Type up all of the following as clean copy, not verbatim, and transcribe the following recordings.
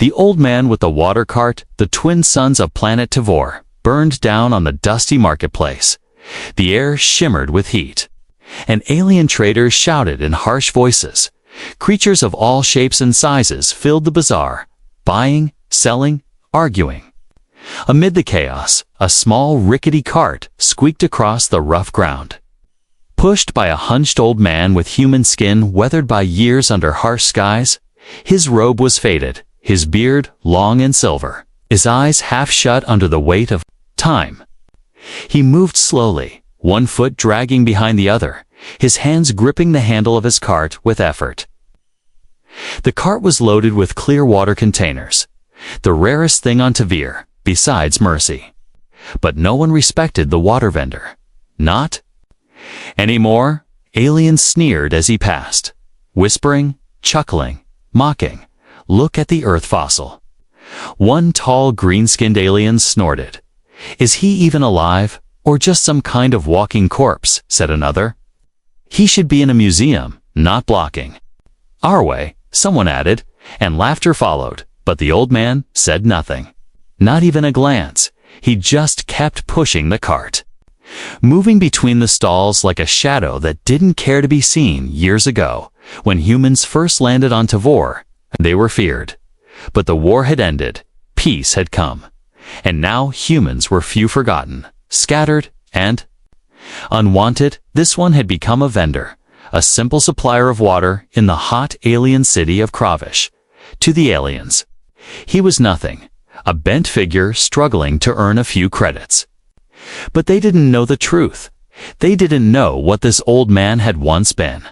The old man with the water cart, the twin sons of planet Tavor, burned down on the dusty marketplace. The air shimmered with heat. And alien traders shouted in harsh voices. Creatures of all shapes and sizes filled the bazaar, buying, selling, arguing. Amid the chaos, a small rickety cart squeaked across the rough ground. Pushed by a hunched old man with human skin weathered by years under harsh skies, his robe was faded, his beard long and silver, his eyes half shut under the weight of time. He moved slowly, one foot dragging behind the other, his hands gripping the handle of his cart with effort. The cart was loaded with clear water containers, the rarest thing on Tavir, besides mercy. But no one respected the water vendor. Not anymore. Aliens sneered as he passed, whispering, chuckling, mocking, "Look at the earth fossil." One tall green-skinned alien snorted. "Is he even alive, or just some kind of walking corpse?" said another. "He should be in a museum, not blocking." "Our way," someone added, and laughter followed, but the old man said nothing. Not even a glance. He just kept pushing the cart, moving between the stalls like a shadow that didn't care to be seen. Years ago, when humans first landed on Tavor, they were feared. But the war had ended, peace had come, and now humans were few forgotten, scattered, and unwanted. This one had become a vendor, a simple supplier of water in the hot alien city of Kravish. To the aliens, he was nothing, a bent figure struggling to earn a few credits. But they didn't know the truth. They didn't know what this old man had once been.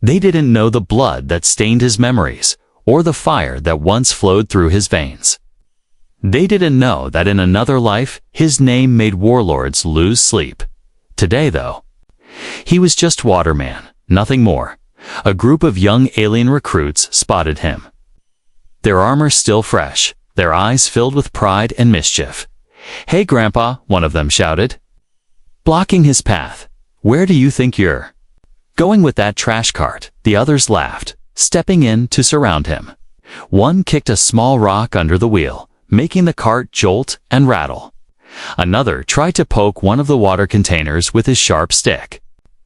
They didn't know the blood that stained his memories, or the fire that once flowed through his veins. They didn't know that in another life, his name made warlords lose sleep. Today, though, he was just Waterman, nothing more. A group of young alien recruits spotted him, their armor still fresh, their eyes filled with pride and mischief. "Hey, Grandpa," one of them shouted, blocking his path. "Where do you think you're going with that trash cart?" The others laughed, stepping in to surround him. One kicked a small rock under the wheel, making the cart jolt and rattle. Another tried to poke one of the water containers with his sharp stick.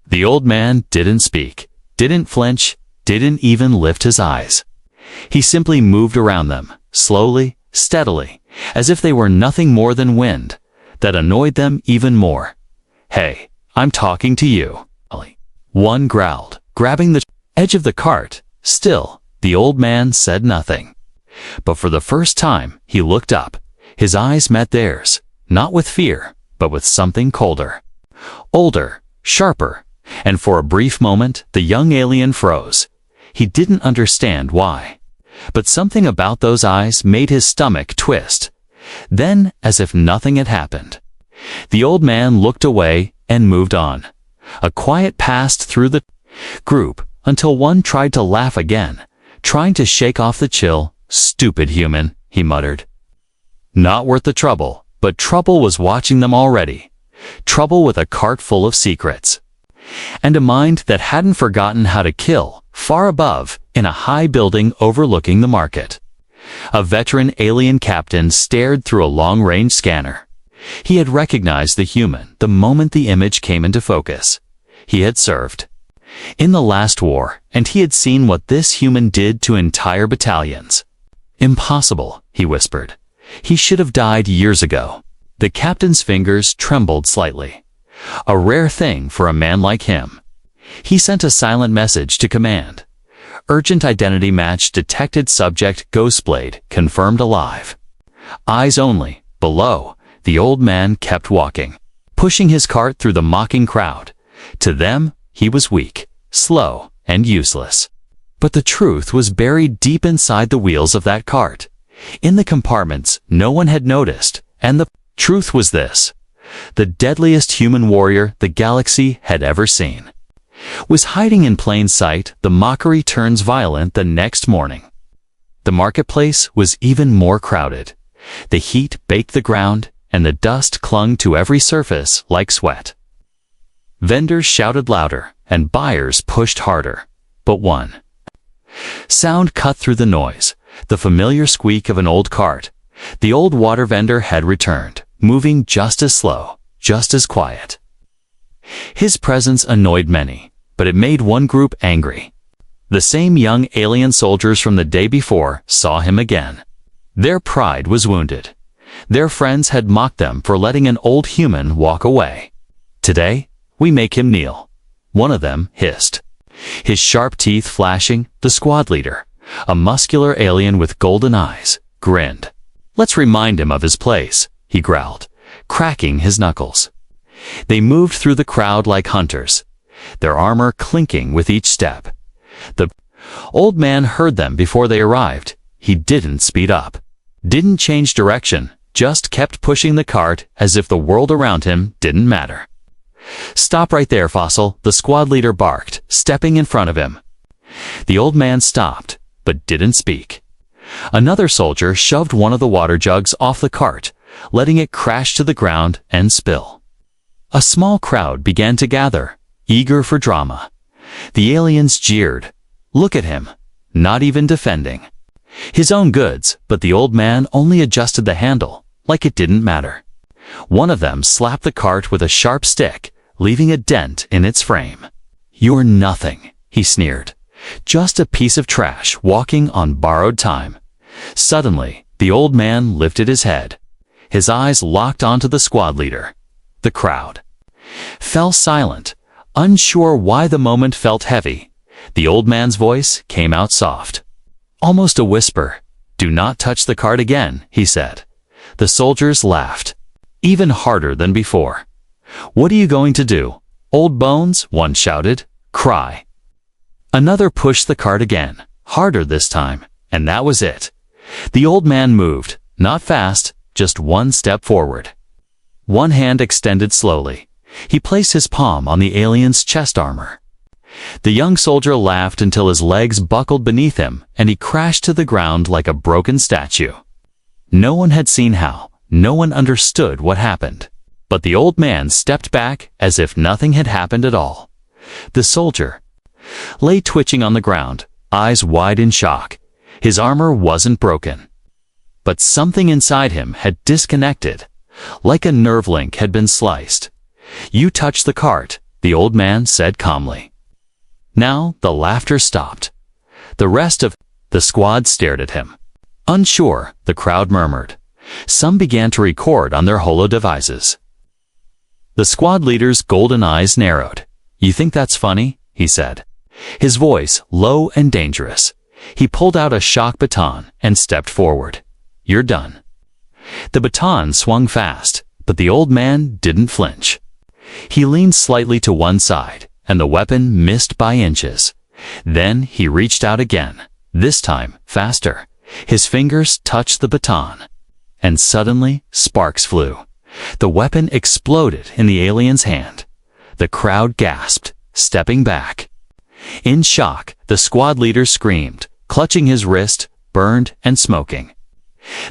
The old man didn't speak, didn't flinch, didn't even lift his eyes. He simply moved around them, slowly, steadily, as if they were nothing more than wind. That annoyed them even more. "Hey, I'm talking to you," one growled, grabbing the edge of the cart. Still, the old man said nothing. But for the first time, he looked up. His eyes met theirs, not with fear, but with something colder, older, sharper, and for a brief moment, the young alien froze. He didn't understand why, but something about those eyes made his stomach twist. Then, as if nothing had happened, the old man looked away and moved on. A quiet passed through the group until one tried to laugh again, trying to shake off the chill. "Stupid human," he muttered. Not worth the trouble, but trouble was watching them already. Trouble with a cart full of secrets. And a mind that hadn't forgotten how to kill, far above, in a high building overlooking the market. A veteran alien captain stared through a long-range scanner. He had recognized the human the moment the image came into focus. He had served in the last war, and he had seen what this human did to entire battalions. "Impossible," he whispered. "He should have died years ago." The captain's fingers trembled slightly. A rare thing for a man like him. He sent a silent message to command. Urgent identity match detected, subject Ghostblade confirmed alive. Eyes only. Below, the old man kept walking, pushing his cart through the mocking crowd. To them, he was weak, slow, and useless. But the truth was buried deep inside the wheels of that cart. In the compartments no one had noticed, and the truth was this: the deadliest human warrior the galaxy had ever seen was hiding in plain sight. The mockery turns violent the next morning. The marketplace was even more crowded. The heat baked the ground, and the dust clung to every surface like sweat. Vendors shouted louder, and buyers pushed harder. But one sound cut through the noise. The familiar squeak of an old cart. The old water vendor had returned, moving just as slow, just as quiet. His presence annoyed many, but it made one group angry. The same young alien soldiers from the day before saw him again. Their pride was wounded. Their friends had mocked them for letting an old human walk away. Today, we make him kneel. One of them hissed. His sharp teeth flashing, the squad leader, a muscular alien with golden eyes, grinned. Let's remind him of his place, he growled, cracking his knuckles. They moved through the crowd like hunters, their armor clinking with each step. The old man heard them before they arrived. He didn't speed up, didn't change direction, just kept pushing the cart as if the world around him didn't matter. Stop right there, Fossil, the squad leader barked, stepping in front of him. The old man stopped, but didn't speak. Another soldier shoved one of the water jugs off the cart, letting it crash to the ground and spill. A small crowd began to gather, eager for drama. The aliens jeered. Look at him, not even defending. His own goods, but the old man only adjusted the handle, like it didn't matter. One of them slapped the cart with a sharp stick, leaving a dent in its frame. You're nothing, he sneered. Just a piece of trash walking on borrowed time. Suddenly, the old man lifted his head. His eyes locked onto the squad leader. The crowd fell silent, unsure why the moment felt heavy. The old man's voice came out soft. Almost a whisper. Do not touch the cart again, he said. The soldiers laughed, even harder than before. What are you going to do? Old bones, one shouted. Cry. Another pushed the cart again, harder this time, and that was it. The old man moved, not fast, just one step forward. One hand extended slowly. He placed his palm on the alien's chest armor. The young soldier laughed until his legs buckled beneath him, and he crashed to the ground like a broken statue. No one had seen how, no one understood what happened. But the old man stepped back as if nothing had happened at all. The soldier lay twitching on the ground, eyes wide in shock. His armor wasn't broken. But something inside him had disconnected, like a nerve link had been sliced. You touched the cart, the old man said calmly. Now the laughter stopped. The rest of the squad stared at him. Unsure, the crowd murmured. Some began to record on their holo devices. The squad leader's golden eyes narrowed. You think that's funny? He said. His voice low and dangerous. He pulled out a shock baton and stepped forward. You're done. The baton swung fast, but the old man didn't flinch. He leaned slightly to one side, and the weapon missed by inches. Then he reached out again, this time faster. His fingers touched the baton, and suddenly sparks flew. The weapon exploded in the alien's hand. The crowd gasped, stepping back. In shock, the squad leader screamed, clutching his wrist, burned and smoking.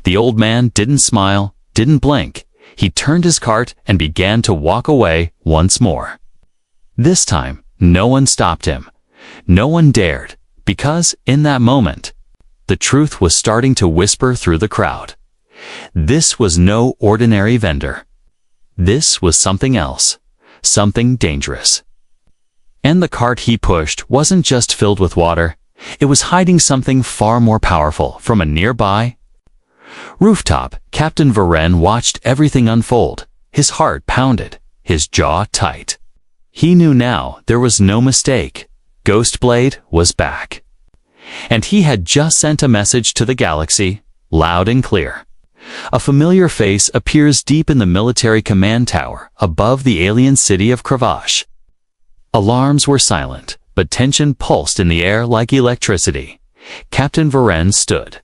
The old man didn't smile, didn't blink. He turned his cart and began to walk away once more. This time, no one stopped him. No one dared, because, in that moment, the truth was starting to whisper through the crowd. This was no ordinary vendor. This was something else, something dangerous. And the cart he pushed wasn't just filled with water. It was hiding something far more powerful from a nearby rooftop. Captain Varen watched everything unfold. His heart pounded, his jaw tight. He knew now there was no mistake. Ghostblade was back. And he had just sent a message to the galaxy, loud and clear. A familiar face appears deep in the military command tower above the alien city of Cravash. Alarms were silent, but tension pulsed in the air like electricity. Captain Varen stood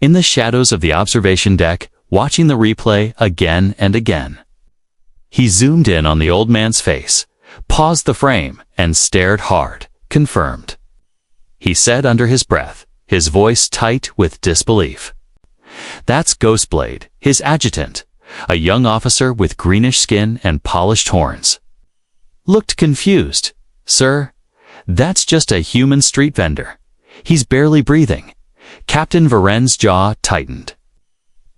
in the shadows of the observation deck, watching the replay again and again. He zoomed in on the old man's face, paused the frame, and stared hard, confirmed. He said under his breath, his voice tight with disbelief. That's Ghostblade, his adjutant, a young officer with greenish skin and polished horns. Looked confused. Sir, that's just a human street vendor. He's barely breathing. Captain Varen's jaw tightened.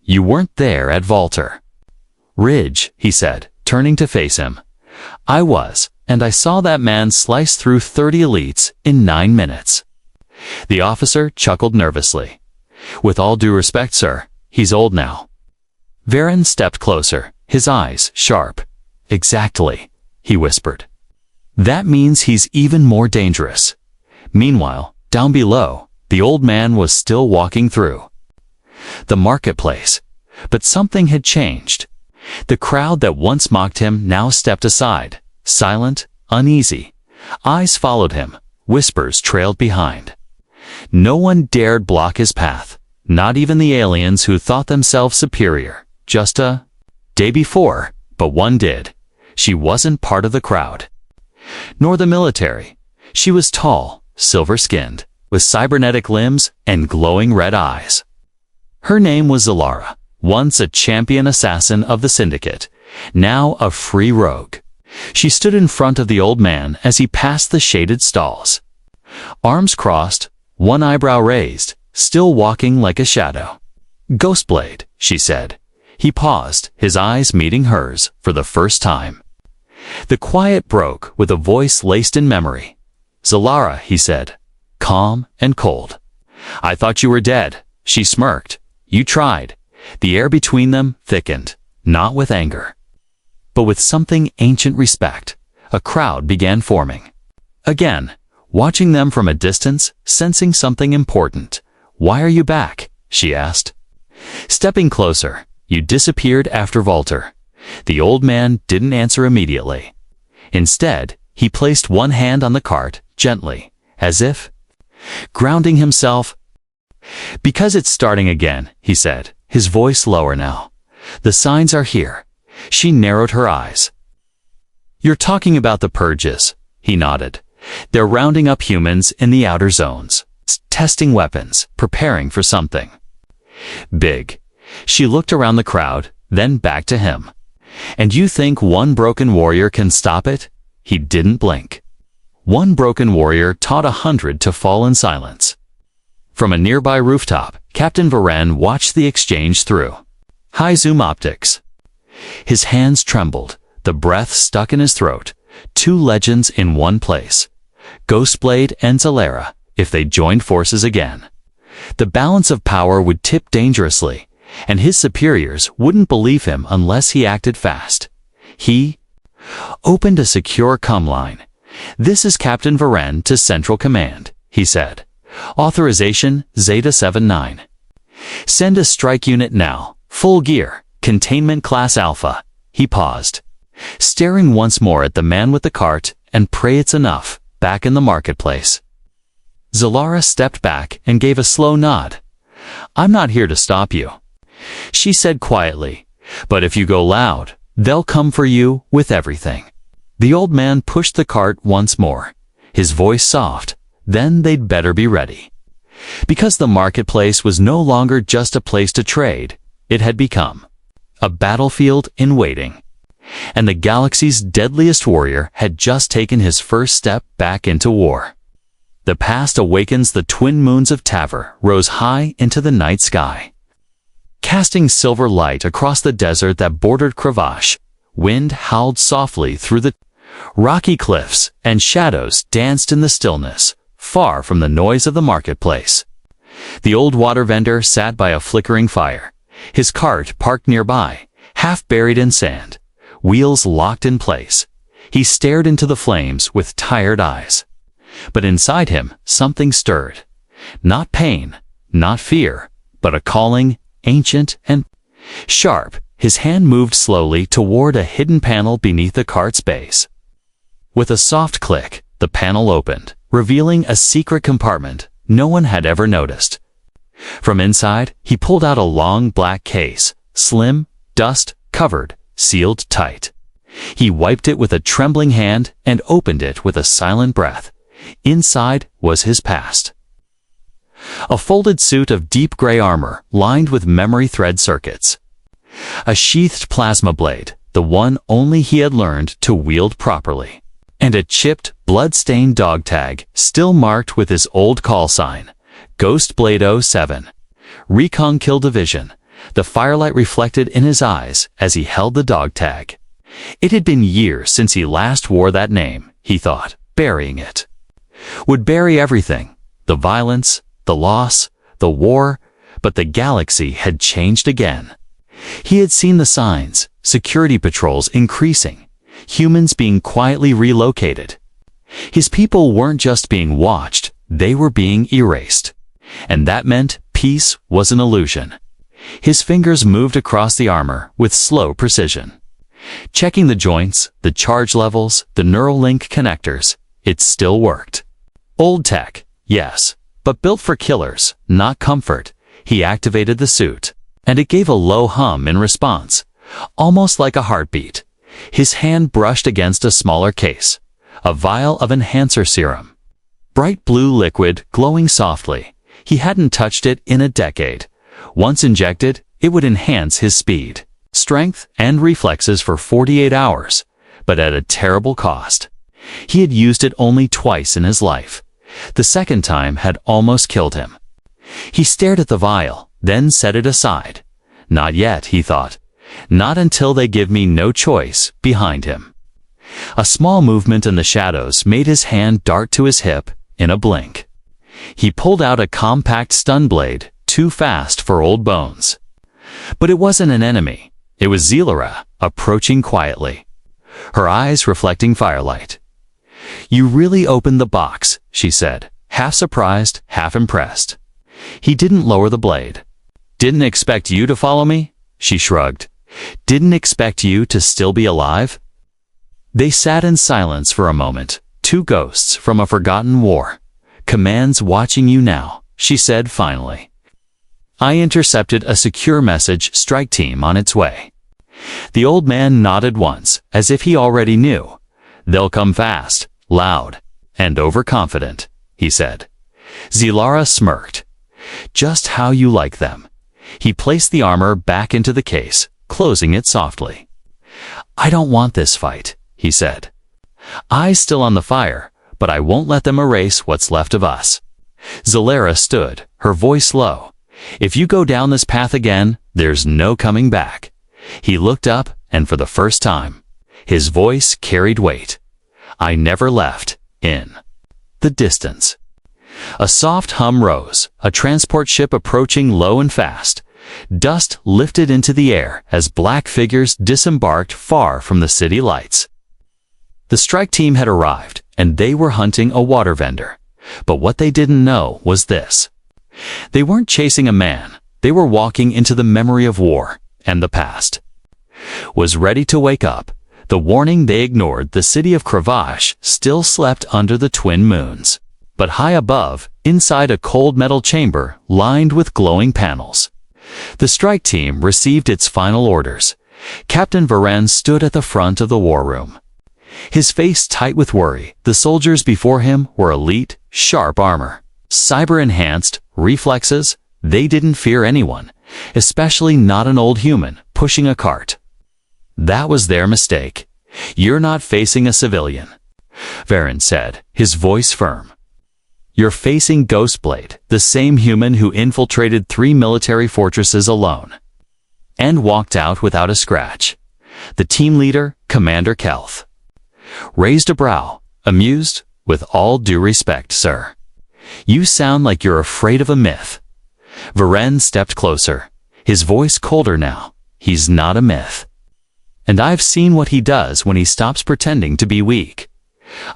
You weren't there at Valter Ridge, he said, turning to face him. I was, and I saw that man slice through 30 elites in 9 minutes. The officer chuckled nervously. With all due respect, sir, he's old now. Varen stepped closer, his eyes sharp. Exactly, he whispered. That means he's even more dangerous. Meanwhile, down below, the old man was still walking through the marketplace. But something had changed. The crowd that once mocked him now stepped aside, silent, uneasy. Eyes followed him, whispers trailed behind. No one dared block his path, not even the aliens who thought themselves superior. Just a day before, but one did. She wasn't part of the crowd. Nor the military. She was tall, silver-skinned, with cybernetic limbs and glowing red eyes. Her name was Zalara, once a champion assassin of the Syndicate, now a free rogue. She stood in front of the old man as he passed the shaded stalls. Arms crossed, one eyebrow raised, still walking like a shadow. Ghostblade, she said. He paused, his eyes meeting hers for the first time. The quiet broke with a voice laced in memory. Zalara, he said, calm and cold. I thought you were dead, she smirked. You tried. The air between them thickened, not with anger, but with something ancient respect. A crowd began forming. Again, watching them from a distance, sensing something important. Why are you back? She asked. Stepping closer, you disappeared after Valter. The old man didn't answer immediately. Instead, he placed one hand on the cart, gently, as if grounding himself. Because it's starting again, he said, his voice lower now. The signs are here. She narrowed her eyes. You're talking about the purges, he nodded. They're rounding up humans in the outer zones, testing weapons, preparing for something big. She looked around the crowd, then back to him. And you think one broken warrior can stop it? He didn't blink. One broken warrior taught 100 to fall in silence. From a nearby rooftop, Captain Varen watched the exchange through high zoom optics. His hands trembled, the breath stuck in his throat. Two legends in one place. Ghostblade and Zalara, if they joined forces again. The balance of power would tip dangerously, and his superiors wouldn't believe him unless he acted fast. He opened a secure comm line. This is Captain Varen to Central Command, he said. Authorization Zeta 79. Send a strike unit now, full gear, containment class Alpha. He paused, staring once more at the man with the cart, and pray it's enough, back in the marketplace. Zalara stepped back and gave a slow nod. I'm not here to stop you, she said quietly, but if you go loud, they'll come for you with everything. The old man pushed the cart once more, his voice soft. Then they'd better be ready. Because the marketplace was no longer just a place to trade, it had become a battlefield in waiting. And the galaxy's deadliest warrior had just taken his first step back into war. The past awakens. The twin moons of Tavor rose high into the night sky, casting silver light across the desert that bordered Cravash. Wind howled softly through the rocky cliffs, and shadows danced in the stillness, far from the noise of the marketplace. The old water vendor sat by a flickering fire, his cart parked nearby, half buried in sand, wheels locked in place. He stared into the flames with tired eyes. But inside him, something stirred. Not pain, not fear, but a calling, ancient and sharp. His hand moved slowly toward a hidden panel beneath the cart's base. With a soft click, the panel opened, revealing a secret compartment no one had ever noticed. From inside, he pulled out a long black case, slim, dust-covered, sealed tight. He wiped it with a trembling hand and opened it with a silent breath. Inside was his past. A folded suit of deep gray armor lined with memory thread circuits. A sheathed plasma blade, the one only he had learned to wield properly. And a chipped, blood-stained dog tag, still marked with his old call sign, Ghost Blade 07. Recon Kill Division. The firelight reflected in his eyes as he held the dog tag. It had been years since he last wore that name, he thought, burying it. Would bury everything. The violence, the loss, the war, but the galaxy had changed again. He had seen the signs, security patrols increasing, humans being quietly relocated. His people weren't just being watched, they were being erased. And that meant peace was an illusion. His fingers moved across the armor with slow precision. Checking the joints, the charge levels, the neural link connectors, it still worked. Old tech, yes, but built for killers, not comfort. He activated the suit, and it gave a low hum in response, almost like a heartbeat. His hand brushed against a smaller case, a vial of enhancer serum. Bright blue liquid glowing softly. He hadn't touched it in a decade. Once injected, it would enhance his speed, strength, and reflexes for 48 hours, but at a terrible cost. He had used it only twice in his life. The second time had almost killed him. He stared at the vial, then set it aside. Not yet, he thought. Not until they give me no choice. Behind him. A small movement in the shadows made his hand dart to his hip in a blink. He pulled out a compact stun blade, too fast for old bones. But it wasn't an enemy. It was Zelira, approaching quietly, her eyes reflecting firelight. "You really opened the box," she said, half surprised, half impressed. He didn't lower the blade. "Didn't expect you to follow me?" she shrugged. "Didn't expect you to still be alive?" They sat in silence for a moment, two ghosts from a forgotten war. "Command's watching you now," she said finally. "I intercepted a secure message strike team on its way." The old man nodded once, as if he already knew. "They'll come fast, loud, and overconfident," he said. Zelira smirked. "Just how you like them." He placed the armor back into the case, closing it softly. "I don't want this fight," he said. "Eyes still on the fire, but I won't let them erase what's left of us." Zelira stood, her voice low. "If you go down this path again, there's no coming back." He looked up, and for the first time, his voice carried weight. "I never left, in the distance." A soft hum rose, a transport ship approaching low and fast. Dust lifted into the air as black figures disembarked far from the city lights. The strike team had arrived, and they were hunting a water vendor. But what they didn't know was this. They weren't chasing a man. They were walking into the memory of war and the past. Was ready to wake up. The warning they ignored, the city of Cravash still slept under the twin moons. But high above, inside a cold metal chamber lined with glowing panels. The strike team received its final orders. Captain Varen stood at the front of the war room. His face tight with worry, the soldiers before him were elite, sharp armor. Cyber-enhanced, reflexes, they didn't fear anyone, especially not an old human pushing a cart. That was their mistake. "You're not facing a civilian," Varen said, his voice firm. "You're facing Ghostblade, the same human who infiltrated 3 military fortresses alone." And walked out without a scratch. The team leader, Commander Kelth, raised a brow, amused. "With all due respect, sir. You sound like you're afraid of a myth." Varen stepped closer, his voice colder now. "He's not a myth. And I've seen what he does when he stops pretending to be weak."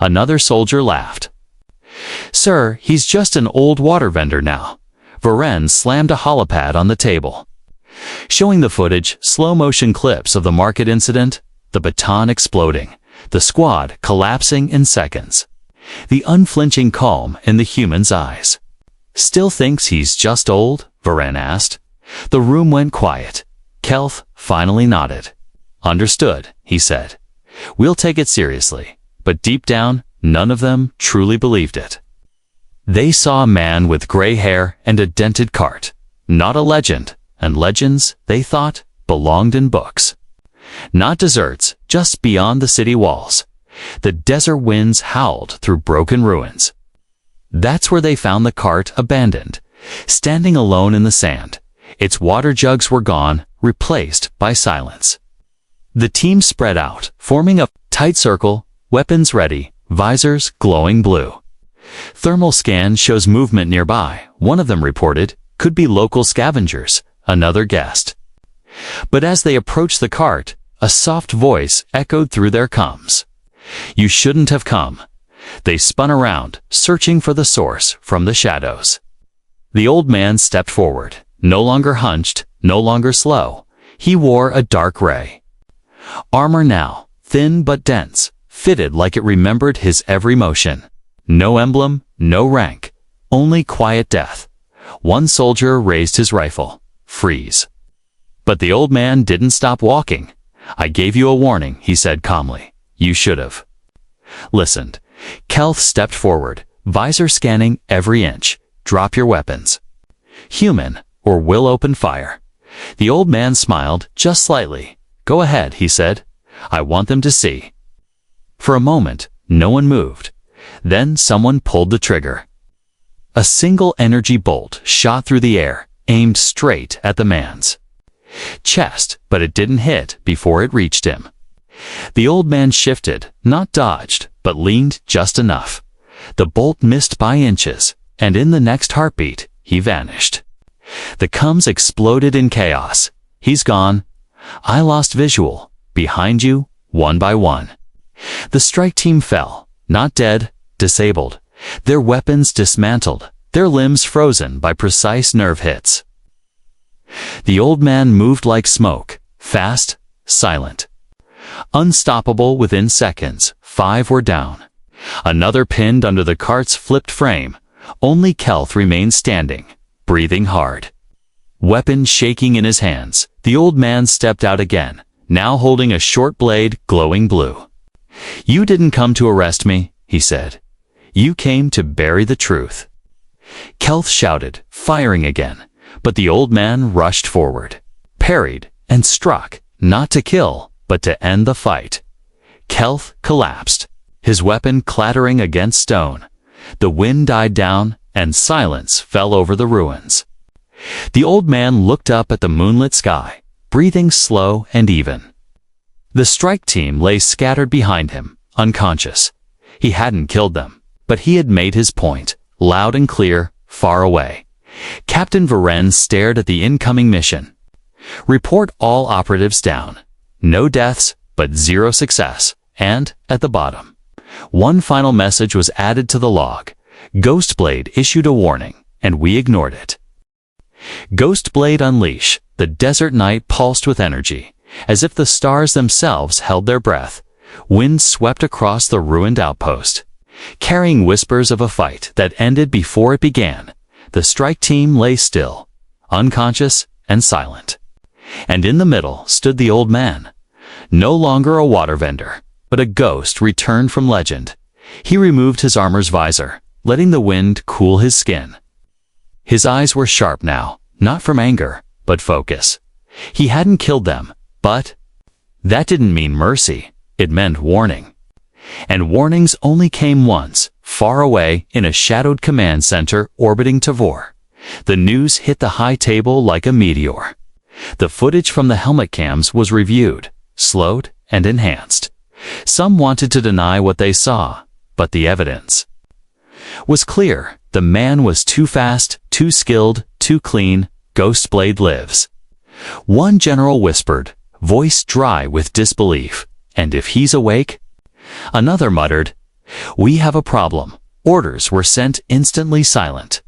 Another soldier laughed. "Sir, he's just an old water vendor now." Varen slammed a holopad on the table, showing the footage, slow-motion clips of the market incident, the baton exploding, the squad collapsing in seconds. The unflinching calm in the human's eyes. "Still thinks he's just old?" Varen asked. The room went quiet. Kelth finally nodded. "Understood," he said. "We'll take it seriously." But deep down, none of them truly believed it. They saw a man with gray hair and a dented cart. Not a legend, and legends, they thought, belonged in books. Not deserts, just beyond the city walls. The desert winds howled through broken ruins. That's where they found the cart abandoned, standing alone in the sand. Its water jugs were gone, replaced by silence. The team spread out, forming a tight circle, weapons ready, visors glowing blue. Thermal scan shows movement nearby, one of them reported. Could be local scavengers, another guessed. But as they approached the cart, a soft voice echoed through their comms. You shouldn't have come. They spun around, searching for the source from the shadows. The old man stepped forward, no longer hunched, no longer slow. He wore a dark gray armor now, thin but dense, fitted like it remembered his every motion. No emblem, no rank, only quiet death. One soldier raised his rifle. Freeze. But the old man didn't stop walking. I gave you a warning, he said calmly. You should have listened. Kelth stepped forward, visor scanning every inch. Drop your weapons. Human, or we'll open fire. The old man smiled, just slightly. Go ahead, he said. I want them to see. For a moment, no one moved. Then someone pulled the trigger. A single energy bolt shot through the air, aimed straight at the man's chest, but it didn't hit before it reached him. The old man shifted, not dodged, but leaned just enough. The bolt missed by inches, and in the next heartbeat, he vanished. The comms exploded in chaos. He's gone. I lost visual. Behind you, one by one. The strike team fell, not dead, disabled. Their weapons dismantled, their limbs frozen by precise nerve hits. The old man moved like smoke, fast, silent. Unstoppable within seconds, 5 were down. Another pinned under the cart's flipped frame. Only Kelth remained standing, breathing hard. Weapon shaking in his hands, the old man stepped out again, now holding a short blade glowing blue. You didn't come to arrest me, he said. You came to bury the truth. Kelth shouted, firing again, but the old man rushed forward, parried, and struck, not to kill, but to end the fight. Kelth collapsed, his weapon clattering against stone. The wind died down, and silence fell over the ruins. The old man looked up at the moonlit sky, breathing slow and even. The strike team lay scattered behind him, unconscious. He hadn't killed them, but he had made his point, loud and clear, far away. Captain Varen stared at the incoming mission. Report all operatives down. No deaths, but 0 success. And, at the bottom, one final message was added to the log. Ghostblade issued a warning, and we ignored it. Ghostblade unleash. The desert night pulsed with energy, as if the stars themselves held their breath. Wind swept across the ruined outpost, carrying whispers of a fight that ended before it began. The strike team lay still, unconscious and silent. And in the middle stood the old man, no longer a water vendor, but a ghost returned from legend. He removed his armor's visor, letting the wind cool his skin. His eyes were sharp now, not from anger, but focus. He hadn't killed them, but that didn't mean mercy. It meant warning. And warnings only came once, far away in a shadowed command center orbiting Tavor. The news hit the high table like a meteor. The footage from the helmet cams was reviewed, slowed, and enhanced. Some wanted to deny what they saw, but the evidence was clear. The man was too fast, too skilled, too clean. Ghostblade lives. One general whispered, voice dry with disbelief, and if he's awake? Another muttered, we have a problem. Orders were sent instantly silent.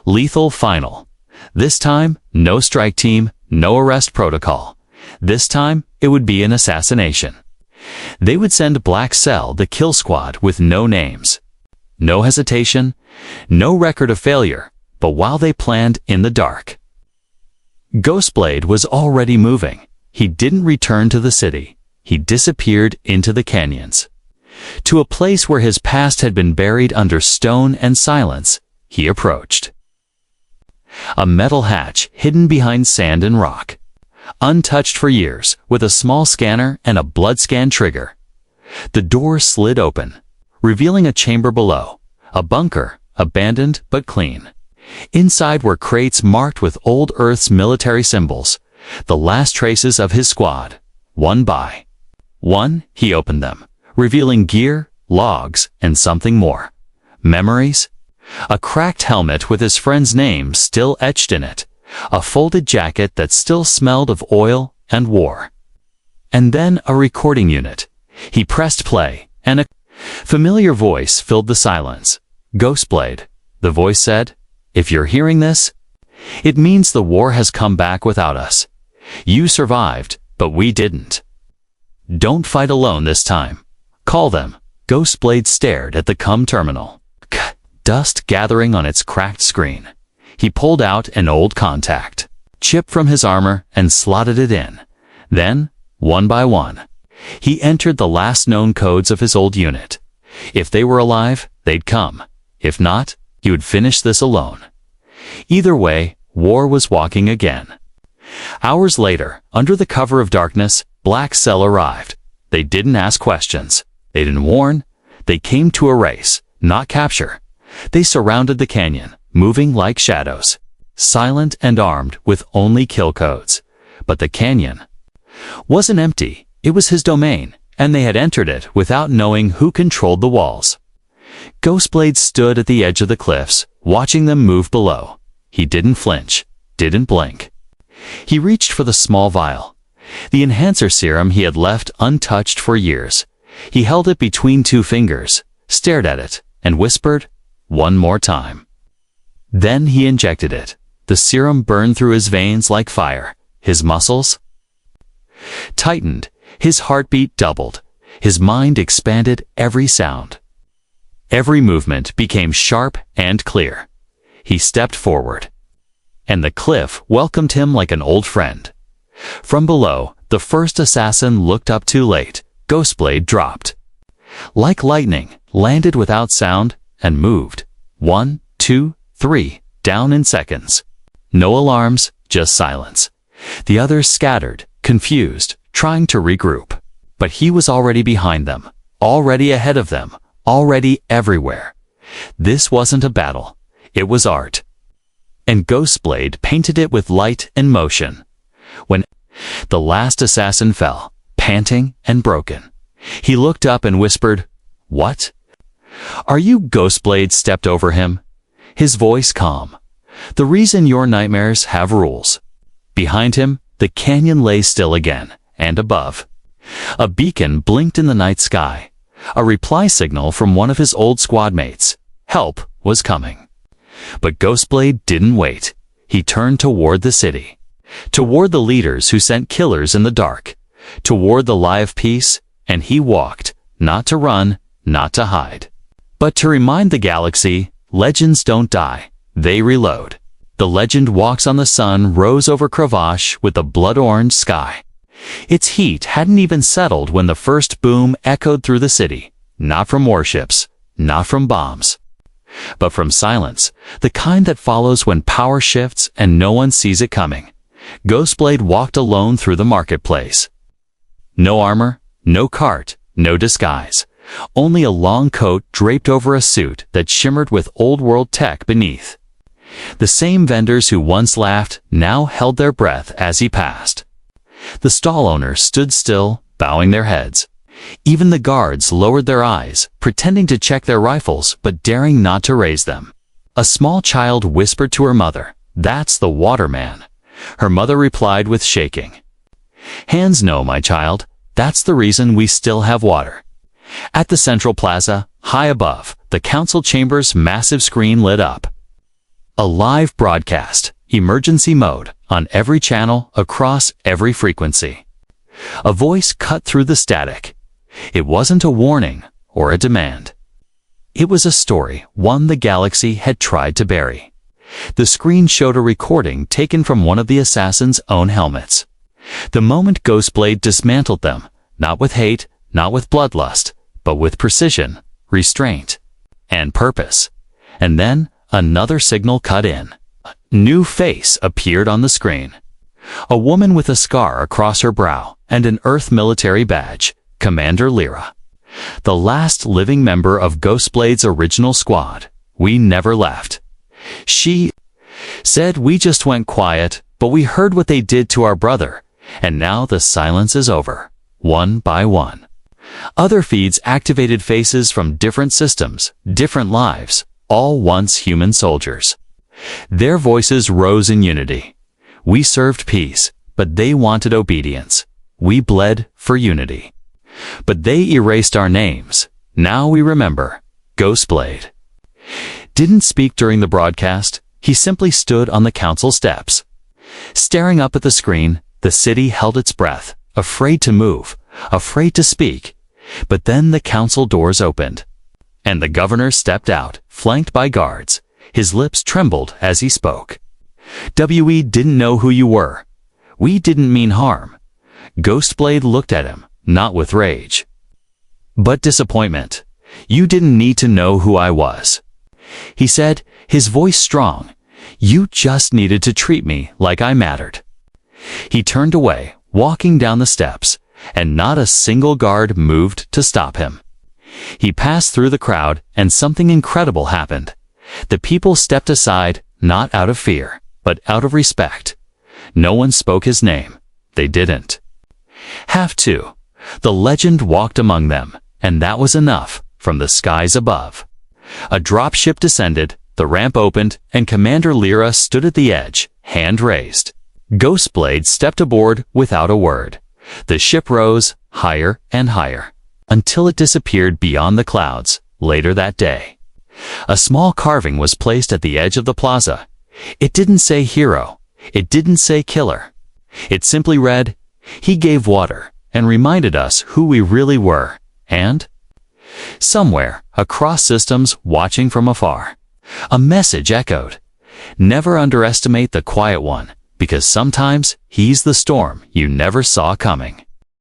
Lethal final. This time, no strike team, no arrest protocol. This time, it would be an assassination. They would send Black Cell the kill squad with no names. No hesitation, no record of failure, but while they planned in the dark. Ghostblade was already moving. He didn't return to the city. He disappeared into the canyons. To a place where his past had been buried under stone and silence, he approached. A metal hatch hidden behind sand and rock. Untouched for years, with a small scanner and a blood scan trigger. The door slid open, revealing a chamber below. A bunker, abandoned but clean. Inside were crates marked with old Earth's military symbols, the last traces of his squad. One by one, he opened them, revealing gear, logs, and something more. Memories? A cracked helmet with his friend's name still etched in it, a folded jacket that still smelled of oil and war. And then a recording unit. He pressed play, and a familiar voice filled the silence. "Ghostblade," the voice said. "If you're hearing this, it means the war has come back without us. You survived, but we didn't. Don't fight alone this time. Call them." Ghostblade stared at the COM terminal. Dust gathering on its cracked screen. He pulled out an old contact chip from his armor and slotted it in. Then, one by one, he entered the last known codes of his old unit. If they were alive, they'd come. If not, he would finish this alone. Either way, war was walking again. Hours later, under the cover of darkness, Black Cell arrived. They didn't ask questions. They didn't warn. They came to erase, not capture. They surrounded the canyon, moving like shadows, silent and armed with only kill codes. But the canyon wasn't empty. It was his domain, and they had entered it without knowing who controlled the walls. Ghostblade stood at the edge of the cliffs, watching them move below. He didn't flinch, didn't blink. He reached for the small vial, the enhancer serum he had left untouched for years. He held it between two fingers, stared at it, and whispered, "One more time." Then he injected it. The serum burned through his veins like fire. His muscles tightened. His heartbeat doubled. His mind expanded. Every sound, every movement became sharp and clear. He stepped forward, and the cliff welcomed him like an old friend. From below, the first assassin looked up too late. Ghostblade dropped. Like lightning, landed without sound, and moved. 1, 2, 3, down in seconds. No alarms, just silence. The others scattered, confused, trying to regroup. But he was already behind them, already ahead of them, already everywhere. This wasn't a battle. It was art. And Ghostblade painted it with light and motion. When the last assassin fell, panting and broken, he looked up and whispered, "What? Are you?" Ghostblade stepped over him, his voice calm. "The reason your nightmares have rules." Behind him, the canyon lay still again, and above, a beacon blinked in the night sky, a reply signal from one of his old squad mates. Help was coming. But Ghostblade didn't wait. He turned toward the city, toward the leaders who sent killers in the dark, toward the lie of peace, and he walked, not to run, not to hide, but to remind the galaxy, legends don't die, they reload. The legend walks on the sun rose over Cravache with a blood-orange sky. Its heat hadn't even settled when the first boom echoed through the city, not from warships, not from bombs, but from silence, the kind that follows when power shifts and no one sees it coming. Ghostblade walked alone through the marketplace. No armor, no cart, no disguise. Only a long coat draped over a suit that shimmered with old-world tech beneath. The same vendors who once laughed now held their breath as he passed. The stall owners stood still, bowing their heads. Even the guards lowered their eyes, pretending to check their rifles but daring not to raise them. A small child whispered to her mother, "That's the waterman." Her mother replied with shaking hands, "No, my child, that's the reason we still have water." At the central plaza, high above, the council chamber's massive screen lit up. A live broadcast, emergency mode, on every channel, across every frequency. A voice cut through the static. It wasn't a warning or a demand. It was a story, one the galaxy had tried to bury. The screen showed a recording taken from one of the assassin's own helmets. The moment Ghostblade dismantled them, not with hate, not with bloodlust, but with precision, restraint, and purpose. And then, another signal cut in. A new face appeared on the screen. A woman with a scar across her brow and an Earth military badge, Commander Lyra. The last living member of Ghostblade's original squad. We never left. She said, "We just went quiet, but we heard what they did to our brother, and now the silence is over." One by one. Other feeds activated faces from different systems, different lives, all once human soldiers. Their voices rose in unity. We served peace, but they wanted obedience. We bled for unity. But they erased our names. Now we remember. Ghostblade didn't speak during the broadcast. He simply stood on the council steps. Staring up at the screen, the city held its breath, afraid to move, afraid to speak. But then the council doors opened, and the governor stepped out, flanked by guards. His lips trembled as he spoke. "We didn't know who you were. We didn't mean harm." Ghostblade looked at him, not with rage, but disappointment. "You didn't need to know who I was," he said, his voice strong. "You just needed to treat me like I mattered." He turned away, walking down the steps, and not a single guard moved to stop him. He passed through the crowd, and something incredible happened. The people stepped aside, not out of fear, but out of respect. No one spoke his name. They didn't have to. The legend walked among them, and that was enough. From the skies above, a dropship descended, the ramp opened, and Commander Lyra stood at the edge, hand raised. Ghostblade stepped aboard without a word. The ship rose, higher and higher, until it disappeared beyond the clouds. Later that day, a small carving was placed at the edge of the plaza. It didn't say hero. It didn't say killer. It simply read, "He gave water and reminded us who we really were." And somewhere, across systems watching from afar, a message echoed. Never underestimate the quiet one, because sometimes he's the storm you never saw coming.